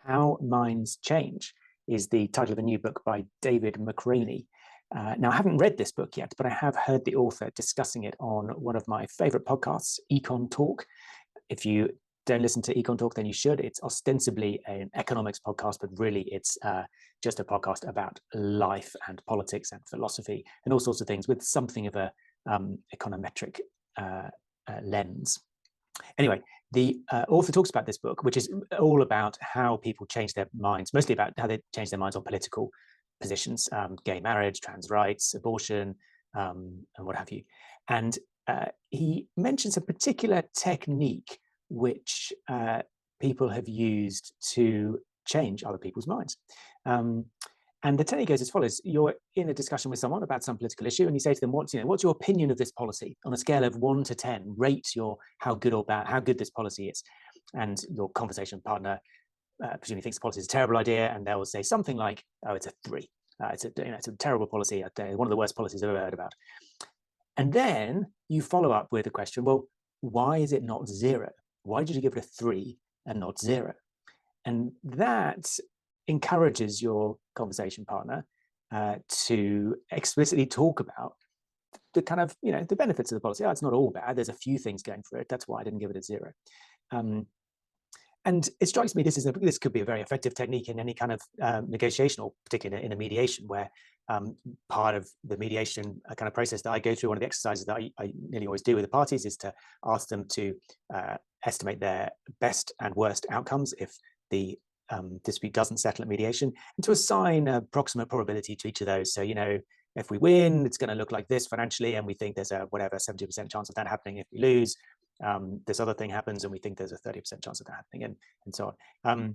How Minds Change is the title of a new book by David McRaney. Now, I haven't read this book yet, but I have heard the author discussing it on one of my favorite podcasts, Econ Talk. If you don't listen to Econ Talk, then you should. It's ostensibly an economics podcast, but really it's just a podcast about life and politics and philosophy and all sorts of things with something of a econometric lens. Anyway, the author talks about this book, which is all about how people change their minds, mostly about how they change their minds on political positions, gay marriage, trans rights, abortion, and what have you. And he mentions a particular technique which people have used to change other people's minds. And the technique goes as follows. You're in a discussion with someone about some political issue, and you say to them, what's your opinion of this policy? On a scale of 1 to 10, rate how good or bad, how good this policy is. And your conversation partner presumably thinks the policy is a terrible idea, and they'll say something like, oh, it's a 3. It's a terrible policy, one of the worst policies I've ever heard about. And then you follow up with a question, well, why is it not 0? Why did you give it a 3 and not 0? And that encourages your conversation partner to explicitly talk about the kind of, the benefits of the policy. Oh, it's not all bad. There's a few things going for it. That's why I didn't give it a 0. And it strikes me this could be a very effective technique in any kind of negotiation, or particularly in a mediation, where part of the mediation kind of process that I go through, one of the exercises that I nearly always do with the parties, is to ask them to estimate their best and worst outcomes if the dispute doesn't settle at mediation, and to assign an approximate probability to each of those. So, if we win, it's going to look like this financially, and we think there's a 70% chance of that happening. If we lose, this other thing happens, and we think there's a 30% chance of that happening, and so on.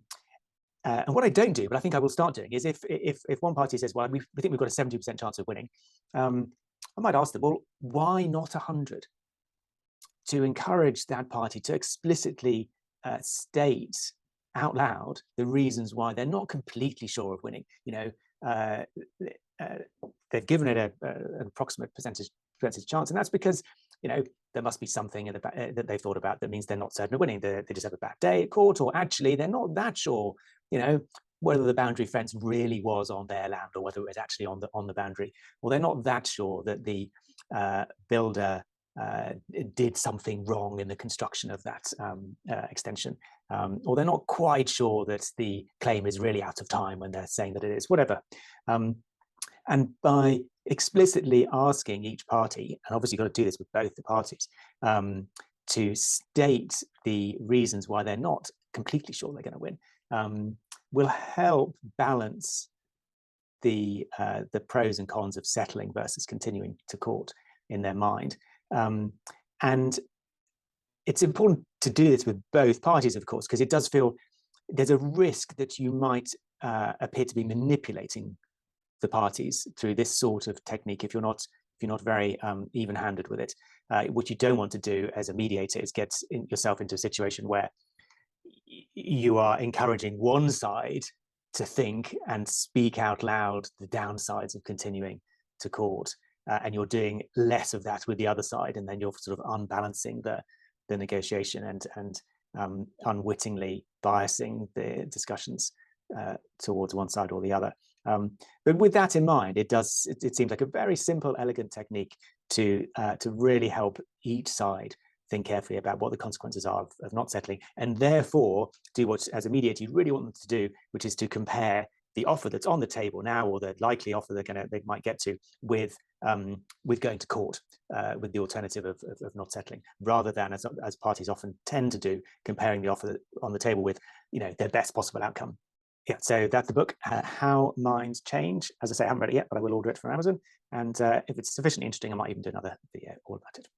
And what I don't do, but I think I will start doing, is if one party says, well, we think we've got a 70% chance of winning, I might ask them, well, why not 100? To encourage that party to explicitly state out loud the reasons why they're not completely sure of winning. They've given it an approximate percentage chance, and that's because there must be something that they've thought about that means they're not certain of winning. They just have a bad day at court, or actually they're not that sure whether the boundary fence really was on their land or whether it was actually on the boundary, or they're not that sure that the builder did something wrong in the construction of that extension, or they're not quite sure that the claim is really out of time when they're saying that it is, whatever. And by explicitly asking each party, and obviously you've got to do this with both the parties, to state the reasons why they're not completely sure they're going to win, will help balance the pros and cons of settling versus continuing to court in their mind. And it's important to do this with both parties, of course, because it does feel there's a risk that you might appear to be manipulating the parties through this sort of technique if you're not very even-handed with it. What you don't want to do as a mediator is get yourself into a situation where you are encouraging one side to think and speak out loud the downsides of continuing to court, and you're doing less of that with the other side, and then you're sort of unbalancing the negotiation and unwittingly biasing the discussions towards one side or the other. But with that in mind, it seems like a very simple, elegant technique to really help each side think carefully about what the consequences are of not settling, and therefore do what, as a mediator, you really want them to do, which is to compare the offer that's on the table now, or the likely offer they might get to, with going to court, with the alternative of not settling, rather than, as parties often tend to do, comparing the offer on the table with their best possible outcome. Yeah, so that's the book, How Minds Change. As I say, I haven't read it yet, but I will order it from Amazon. And if it's sufficiently interesting, I might even do another video all about it.